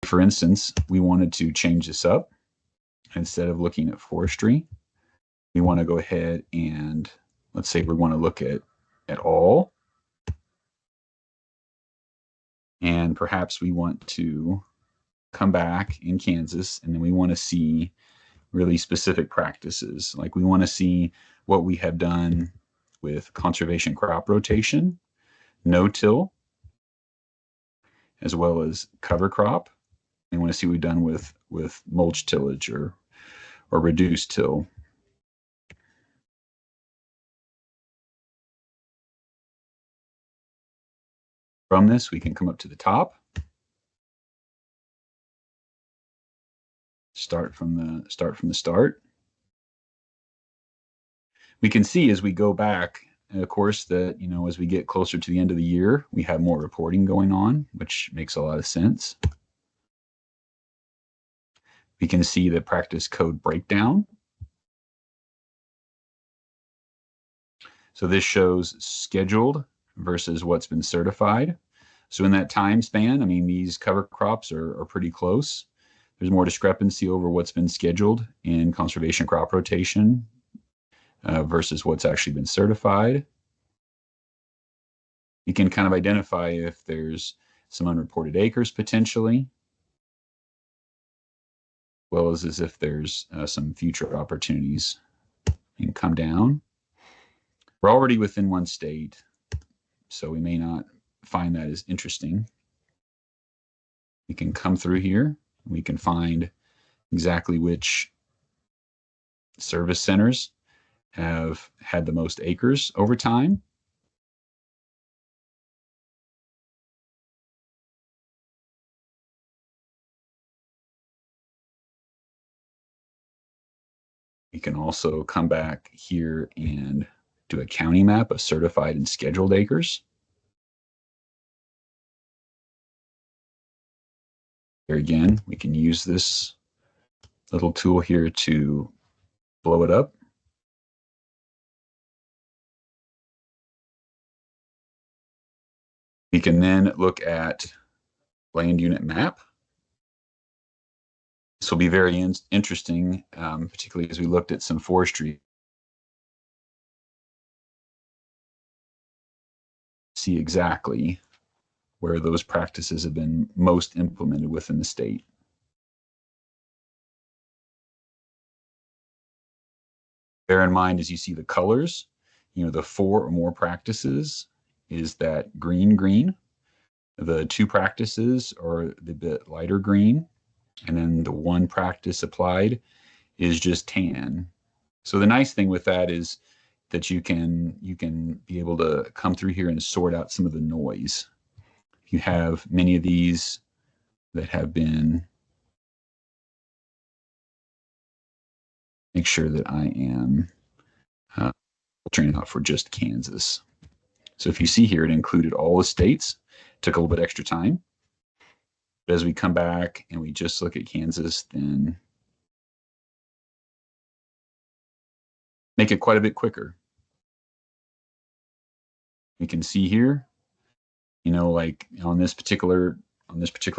For instance, we wanted to change this up. Instead of looking at forestry, we want to go ahead and let's say we want to look at all. And perhaps we want to come back in Kansas, and then we want to see really specific practices. Like we want to see what we have done with conservation crop rotation, no-till, as well as cover crop. We want to see what we've done with mulch tillage or reduced till. From this, we can come up to the top, start from the start. We can see as we go back, of course, that as we get closer to the end of the year, we have more reporting going on, which makes a lot of sense. We can see the practice code breakdown. So this shows scheduled versus what's been certified. So in that time span, I mean, these cover crops are pretty close. There's more discrepancy over what's been scheduled in conservation crop rotation versus what's actually been certified. You can kind of identify if there's some unreported acres potentially, as well as if there's some future opportunities. You can come down. We're already within one state, so we may not find that as interesting. We can come through here. We can find exactly which service centers have had the most acres over time. We can also come back here and do a county map of certified and scheduled acres. Here again, we can use this little tool here to blow it up. We can then look at land unit map. This will be very interesting, particularly as we looked at some forestry. See exactly where those practices have been most implemented within the state. Bear in mind as you see the colors, the 4 or more practices is that green. The 2 practices are the bit lighter green, and then the 1 practice applied is just tan. So the nice thing with that is that you can be able to come through here and sort out some of the noise. You have many of these that have been, make sure that I am filtering out for just Kansas. So if you see here, it included all the states. Took a little bit extra time. But as we come back and we just look at Kansas, then make it quite a bit quicker. You can see here, like on this particular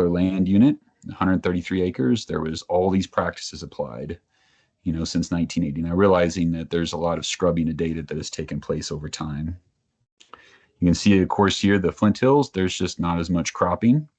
land unit, 133 acres, there was all these practices applied, since 1980. Now realizing that there's a lot of scrubbing of data that has taken place over time. You can see, of course, here the Flint Hills, there's just not as much cropping.